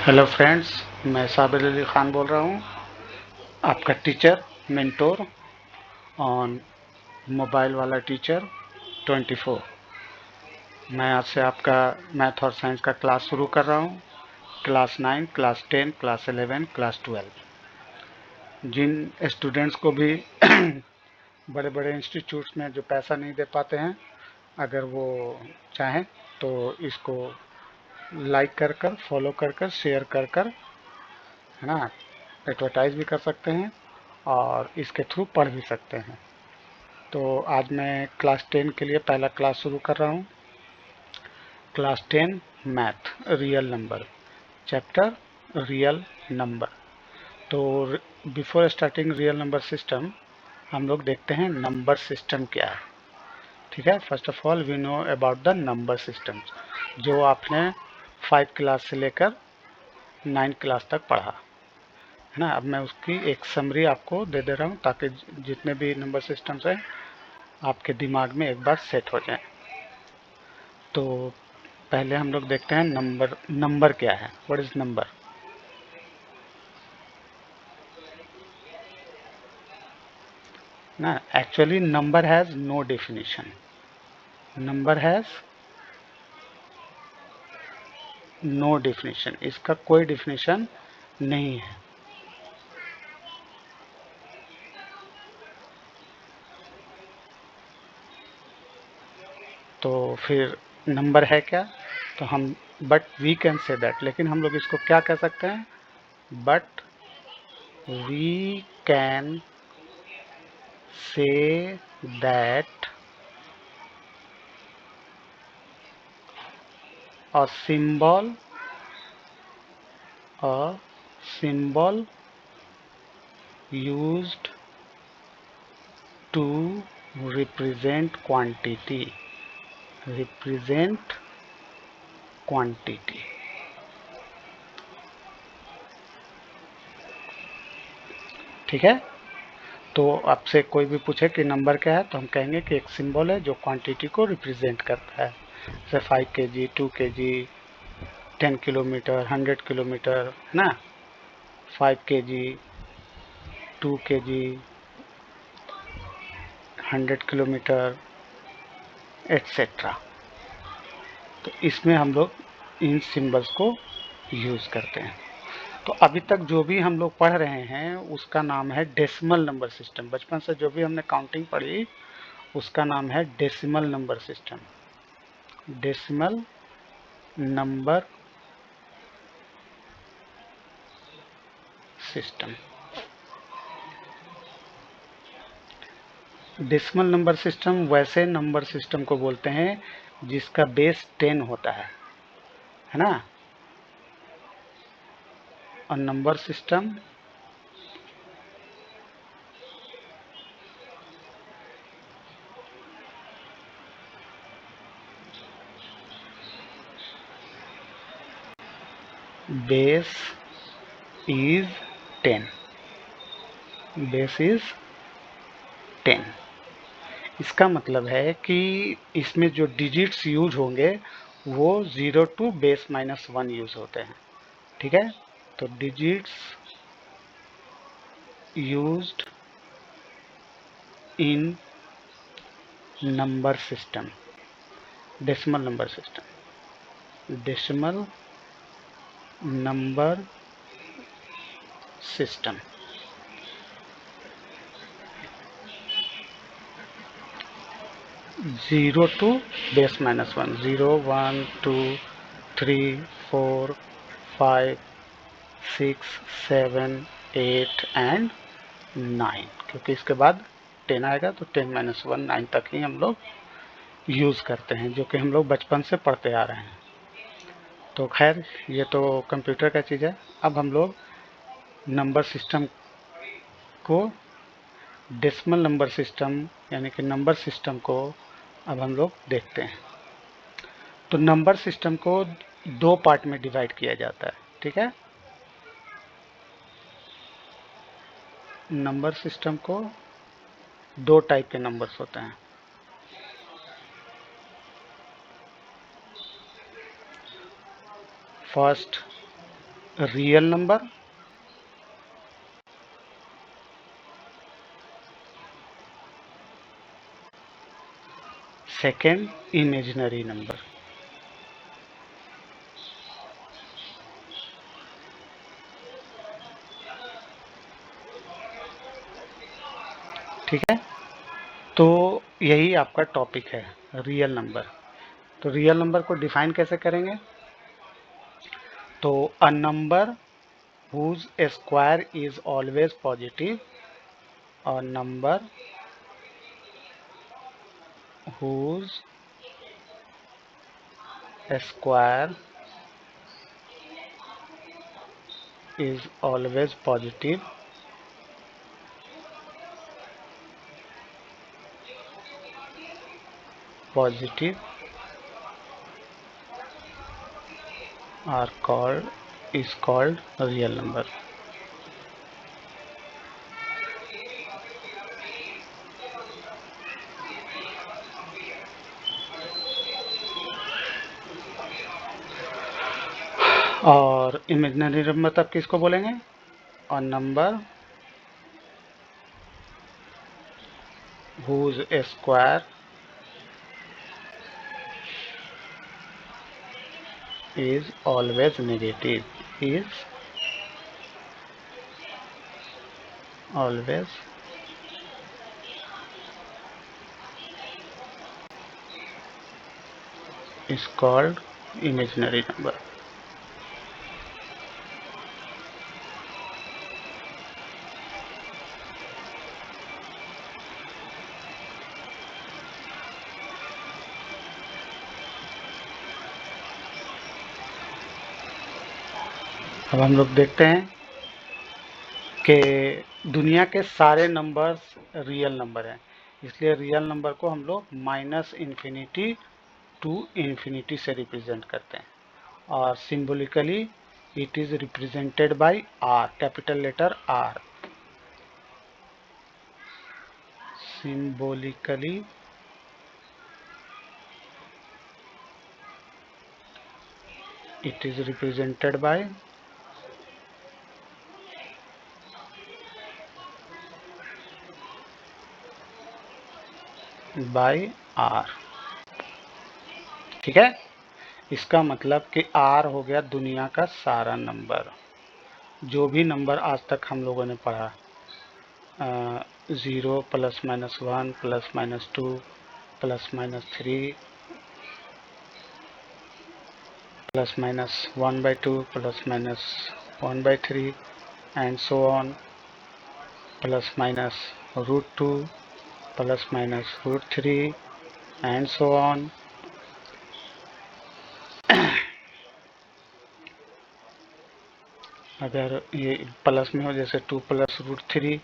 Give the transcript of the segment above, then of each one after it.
Hello friends, मैं साबिर अली ख़ान बोल रहा हूँ, आपका टीचर मेंटोर ऑन मोबाइल वाला टीचर 24। मैं आज से आपका मैथ और साइंस का क्लास शुरू कर रहा हूँ। Class 9, class 10, class 11, class 12। जिन स्टूडेंट्स को भी बड़े बड़े इंस्टीट्यूट्स में जो पैसा नहीं दे पाते हैं, अगर वो चाहें तो इसको लाइक कर फॉलो कर शेयर कर है ना, एडवर्टाइज भी कर सकते हैं और इसके थ्रू पढ़ भी सकते हैं। तो आज मैं क्लास 10 के लिए पहला क्लास शुरू कर रहा हूँ। Class 10 math real number, chapter real number. तो before starting real number system, हम लोग देखते हैं नंबर सिस्टम क्या है। ठीक है, first of all we know about the number system, जो आपने 5 क्लास से लेकर 9 क्लास तक पढ़ा है ना। अब मैं उसकी एक समरी आपको दे दे रहा हूँ ताकि जितने भी नंबर सिस्टम्स हैं आपके दिमाग में एक बार सेट हो जाए। तो पहले हम लोग देखते हैं नंबर क्या है, व्हाट इज नंबर। ना, actually number has no definition. Number has no definition, इसका कोई डेफिनेशन नहीं है। तो फिर नंबर है क्या, तो हम but we can say that, लेकिन हम लोग इसको क्या कह सकते हैं, but we can say that a symbol used to represent quantity, ठीक है। तो आपसे कोई भी पूछे कि नंबर क्या है, तो हम कहेंगे कि एक सिंबल है जो क्वांटिटी को रिप्रेजेंट करता है, जैसे 5 kg, 2 kg, 10 किलोमीटर, 100 किलोमीटर, है ना, 5 kg, 2 kg, 100 किलोमीटर, एट्सेट्रा। तो इसमें हम लोग इन सिंबल्स को यूज़ करते हैं। तो अभी तक जो भी हम लोग पढ़ रहे हैं उसका नाम है डेसिमल नंबर सिस्टम। बचपन से जो भी हमने काउंटिंग पढ़ी उसका नाम है decimal number system. Decimal number system. Decimal number system वैसे नंबर सिस्टम को बोलते हैं जिसका बेस 10 होता है ना। और number system base is 10, base is 10। इसका मतलब है कि इसमें जो डिजिट्स यूज होंगे वो 0 टू बेस -1 यूज होते हैं। ठीक है, तो digits used in number system, decimal number system, decimal number system. Zero to base -1, 0, 1, 2, 3, 4, 5, 6, 7, 8 and 9, क्योंकि इसके बाद 10 आएगा तो 10 - 1 9 तक ही हम लोग यूज़ करते हैं, जो कि हम लोग बचपन से पढ़ते आ रहे हैं। तो खैर ये तो कंप्यूटर का चीज़ है। अब हम लोग नंबर सिस्टम को, डेसिमल नंबर सिस्टम यानी कि नंबर सिस्टम को अब हम लोग देखते हैं। तो नंबर सिस्टम को 2 पार्ट में डिवाइड किया जाता है। ठीक है, नंबर सिस्टम को 2 टाइप के नंबर्स होते हैं। First real number, second imaginary number. ठीक है, तो यही आपका टॉपिक है, रियल नंबर। तो रियल नंबर को डिफाइन कैसे करेंगे? तो a number whose square is always positive, a number whose square is always positive are called is called a real number। और इमेजिनरी नंबर तब किसको बोलेंगे? A number whose square is always negative, is always is called imaginary number। अब हम लोग देखते हैं कि दुनिया के सारे नंबर्स रियल नंबर हैं, इसलिए रियल नंबर को हम लोग माइनस इन्फिनिटी टू इन्फिनिटी से रिप्रेजेंट करते हैं, और symbolically it is represented by R, capital letter R. Symbolically it is represented by R। ठीक है, इसका मतलब कि R हो गया दुनिया का सारा नंबर, जो भी नंबर आज तक हम लोगों ने पढ़ा, 0 plus minus 1 plus minus 2 plus minus 3 plus minus 1/2 plus minus 1/3 and so on, plus minus √2 plus minus √3 and so on. अगर ये प्लस में हो, जैसे 2 प्लस √3,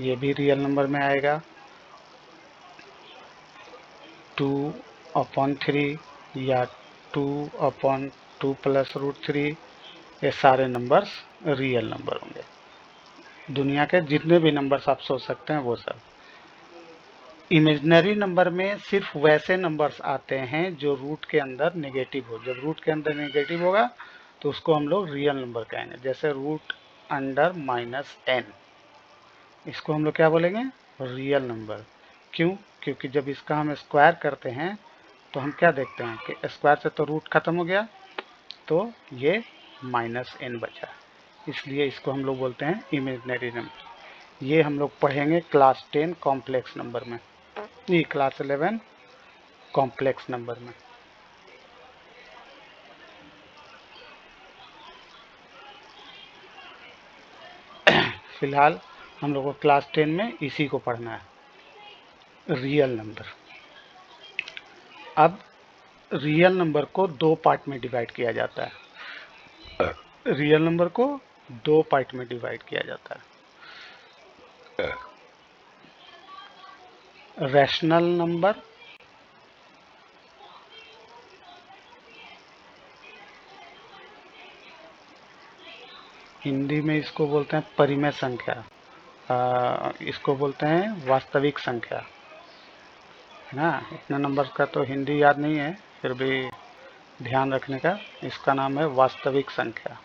ये भी रियल नंबर में आएगा। 2/3 या 2/2 प्लस √3, ये सारे नंबर्स रियल नंबर होंगे। दुनिया के जितने भी नंबर्स आप सोच सकते हैं वो सब। इमेजिनरी नंबर में सिर्फ वैसे नंबर्स आते हैं जो रूट के अंदर नेगेटिव हो। जब रूट के अंदर नेगेटिव होगा तो उसको हम लोग रियल नंबर कहेंगे, जैसे √(-n), इसको हम लोग क्या बोलेंगे? Real number. क्यों? क्योंकि जब इसका हम स्क्वायर करते हैं तो हम क्या देखते हैं कि स्क्वायर से तो रूट खत्म हो गया, तो ये -n बचा, इसलिए इसको हम लोग बोलते हैं इमेजिनरी नंबर। ये हम लोग पढ़ेंगे क्लास 10 कॉम्प्लेक्स नंबर में, ये क्लास 11 कॉम्प्लेक्स नंबर में। फिलहाल हम लोग को क्लास 10 में इसी को पढ़ना है, रियल नंबर। अब रियल नंबर को दो पार्ट में डिवाइड किया जाता है। रियल नंबर को दो पार्ट में डिवाइड किया जाता है, रैशनल नंबर हिंदी में इसको बोलते हैं परिमेय संख्या, इसको बोलते हैं वास्तविक संख्या, है ना। इतना नंबर का तो हिंदी याद नहीं है, फिर भी ध्यान रखने का। इसका नाम है वास्तविक संख्या।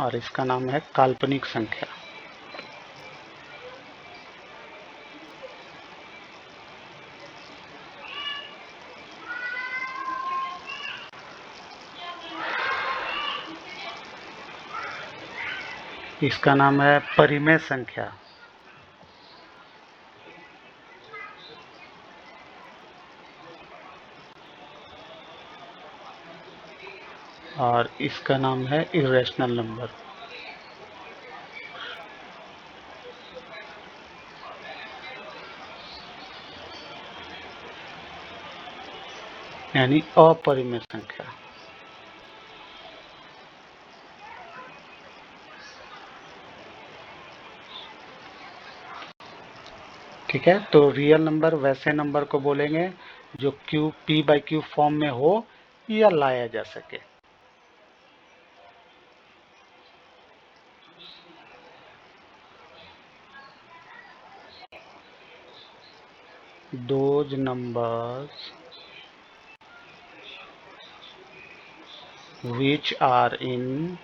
और इसका नाम है काल्पनिक संख्या। इसका नाम है परिमेय संख्या। और इसका नाम है इरेशनल नंबर। यानी अपरिमेय संख्या। ठीक है, तो रियल नंबर वैसे नंबर को बोलेंगे जो p बाई क्यू फॉर्म में हो या लाया जा सके। those numbers which are in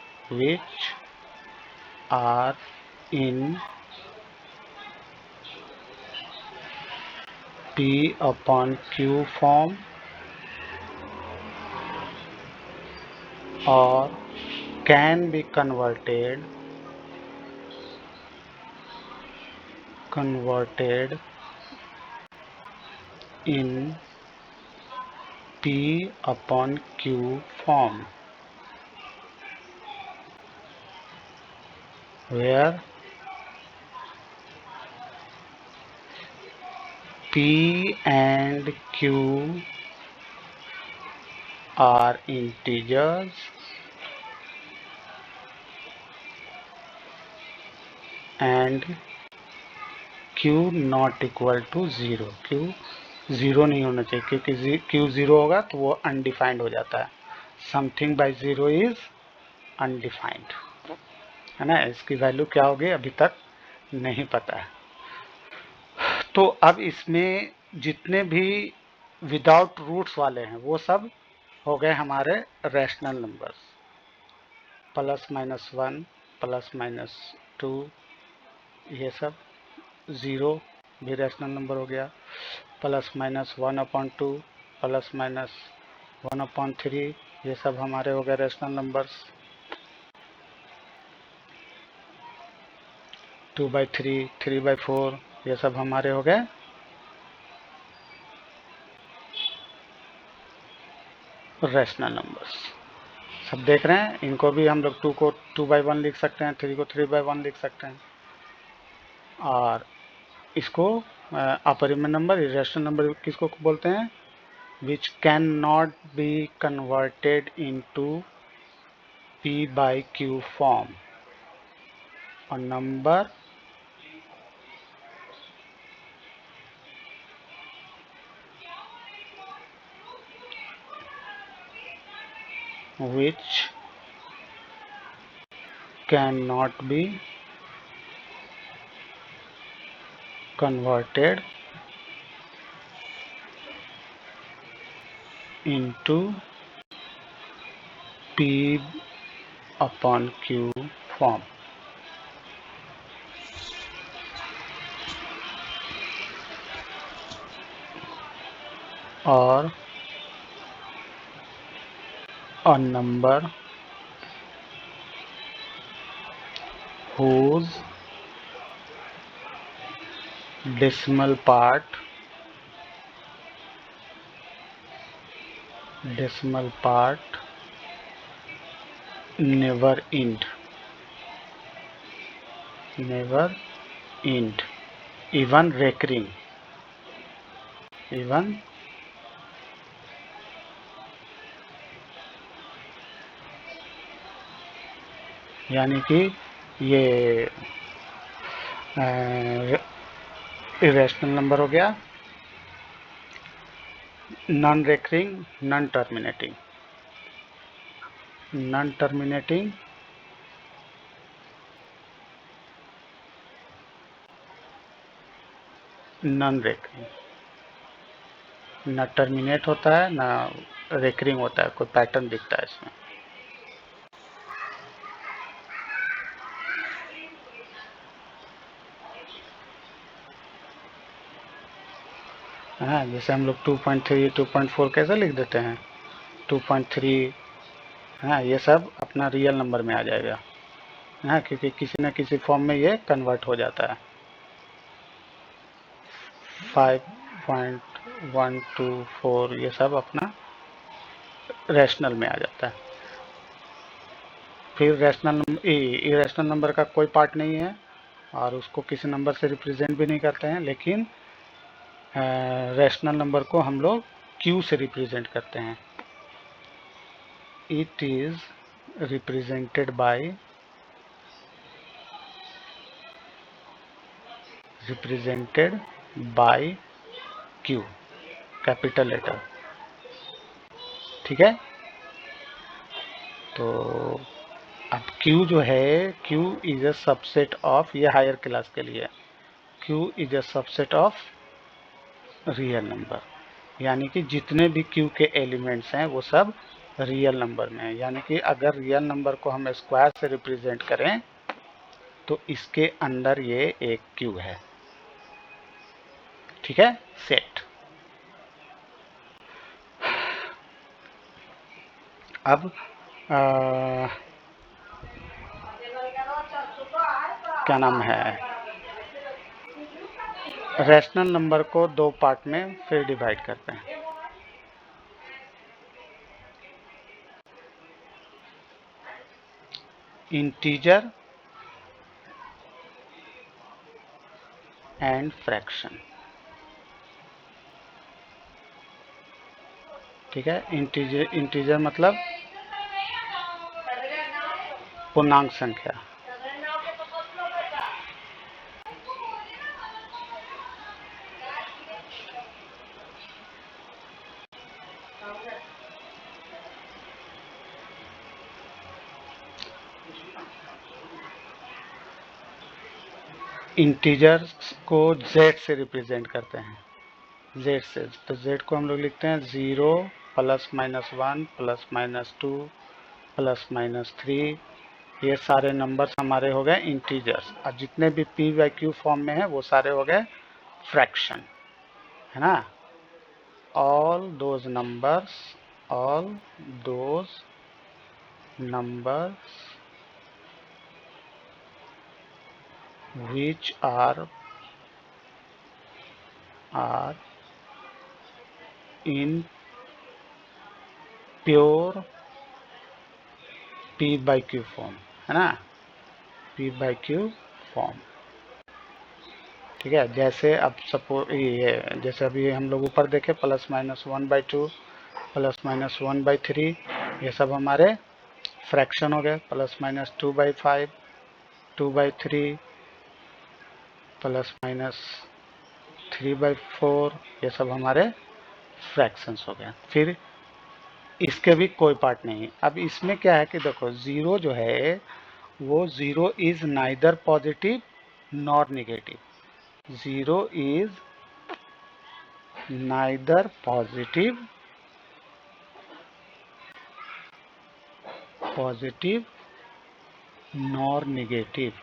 p upon q form or can be converted in p upon q form, where p and q are integers and q not equal to 0। q 0 नहीं होना चाहिए, क्योंकि q 0 होगा तो वो undefined हो जाता है। समथिंग बाय 0 इज अनडिफाइंड, है ना। इसकी वैल्यू क्या होगी अभी तक नहीं पता है। तो अब इसमें जितने भी विदाउट रूट्स वाले हैं वो सब हो गए हमारे रैशनल नंबर्स। +-1 +-2 ये सब, 0 भी रैशनल नंबर हो गया, +-1/2 +-1/3 ये सब हमारे हो गए रैशनल नंबर्स। 2/3 3/4 ये सब हमारे हो गए रैशनल नंबर्स। सब देख रहे हैं, इनको भी हम लोग 2 को 2/1 लिख सकते हैं, 3 को 3/1 लिख सकते हैं। और इसको अपरिमेय नंबर, इरेशनल नंबर किसको बोलते हैं? Which can not be converted into p by q form. और number which cannot be converted into p upon q form। और a number whose decimal part never end, even recurring, यानी कि ये irrational number हो गया, non recurring, non terminating, non recurring. ना terminate होता है ना रेकरिंग होता है, कोई पैटर्न दिखता है इसमें। है ना। जैसे हम लोग 2.3 2.4 कैसे लिख देते हैं, 2.3 है ना, ये सब अपना रियल नंबर में आ जाएगा, है ना, क्योंकि किसी न किसी फॉर्म में ये कन्वर्ट हो जाता है। 5.124 ये सब अपना रैशनल में आ जाता है। फिर रैशनल इरेशनल नंबर का कोई पार्ट नहीं है और उसको किसी नंबर से रिप्रेजेंट भी नहीं करते हैं, लेकिन रैशनल नंबर को हम लोग क्यू से रिप्रेजेंट करते हैं। It is represented by Q, capital letter, ठीक है। तो अब Q जो है, Q is a subset of, ये हायर क्लास के लिए, Q is a subset of real number, यानी कि जितने भी Q के एलिमेंट्स हैं वो सब रियल नंबर में है। यानी कि अगर रियल नंबर को हम स्क्वायर से रिप्रेजेंट करें तो इसके अंदर ये एक Q है, ठीक है, सेट। अब क्या नाम है, रैशनल नंबर को दो पार्ट में फिर डिवाइड करते हैं। इंटीजर एंड फ्रैक्शन, ठीक है। इंटीजर मतलब पूर्णांक संख्या, इंटीजर्स को z से रिप्रेजेंट करते हैं, z से। तो z को हम लोग लिखते हैं 0 +-1 +-2 +-3, ये सारे नंबर्स हमारे हो गए इंटीजर्स। और जितने भी p/q फॉर्म में है वो सारे हो गए फ्रैक्शन, है ना। All those numbers which are in pure p/q form, है ना, p/q फॉर्म, ठीक है। जैसे अब सपोज ये, जैसे अभी हम लोग ऊपर देखे +-1/2 +-1/3, ये सब हमारे फ्रैक्शन हो गए। +-2/5 2/3 +-3/4 ये सब हमारे फ्रैक्शंस हो गए। फिर इसके भी कोई पार्ट नहीं। अब इसमें क्या है कि देखो, ज़ीरो जो है वो zero is neither positive nor negative, zero is neither positive nor negative.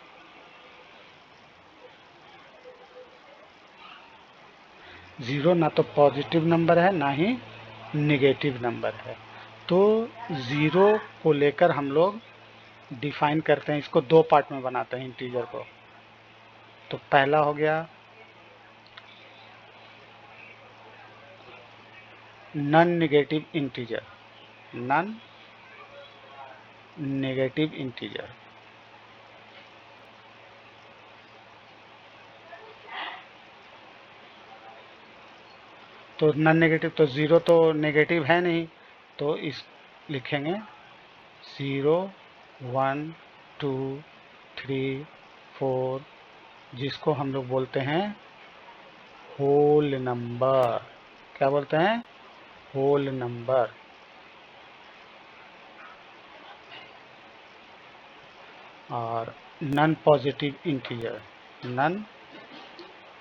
Zero ना तो पॉजिटिव नंबर है ना ही नेगेटिव नंबर है। तो ज़ीरो को लेकर हम लोग डिफाइन करते हैं, इसको दो पार्ट में बनाते हैं इंटीजर को। तो पहला हो गया non negative integer, non negative integer. तो नॉन नेगेटिव, तो ज़ीरो तो नेगेटिव है नहीं, तो इस लिखेंगे 0 1 2 3 4, जिसको हम लोग बोलते हैं होल नंबर। क्या बोलते हैं? Whole number. और non positive integer, non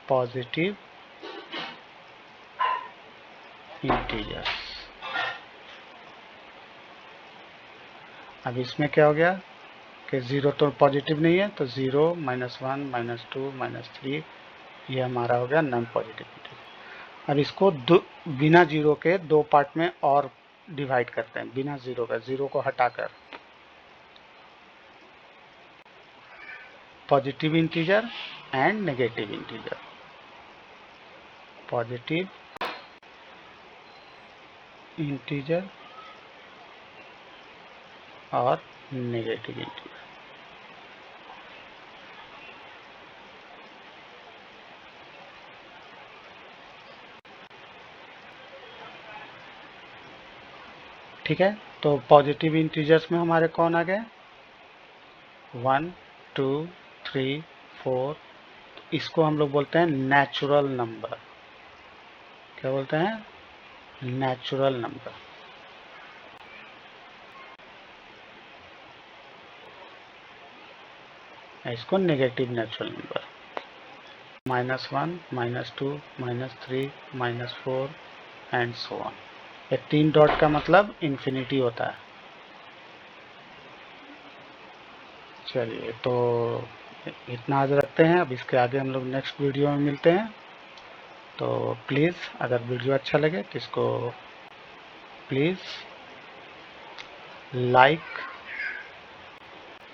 positive integer. अब इसमें क्या हो गया कि ज़ीरो तो पॉजिटिव नहीं है, तो 0 -1 -2 -3 ये हमारा हो गया नॉन पॉजिटिव इंटीजर। अब इसको बिना जीरो के दो पार्ट में और डिवाइड करते हैं, बिना जीरो का, जीरो को हटाकर। Positive integer and negative integer, positive integer और नेगेटिव इंटीजर। ठीक है, तो पॉजिटिव इंटीजर्स में हमारे कौन आ गए, 1 2 3 4। इसको हम लोग बोलते हैं नेचुरल नंबर। क्या बोलते हैं, नेचुरल नंबर। इसको negative natural number, -1 -2 -3 -4 and so on. ये 3 डॉट का मतलब इन्फिनिटी होता है। चलिए, तो इतना आज रखते हैं। अब इसके आगे हम लोग नेक्स्ट वीडियो में मिलते हैं। तो प्लीज़ अगर वीडियो अच्छा लगे तो इसको please like,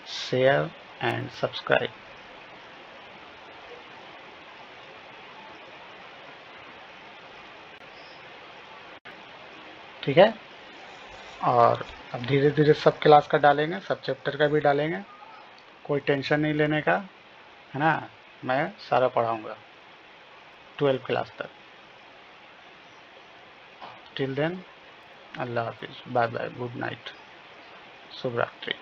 share and subscribe. ठीक है, और अब धीरे धीरे सब क्लास का डालेंगे, सब चैप्टर का भी डालेंगे। कोई टेंशन नहीं लेने का, है ना। मैं सारा पढ़ाऊँगा 12 क्लास तक। टिल देन, अल्लाह हाफिज़, बाय बाय, गुड नाइट, शुभ रात्रि।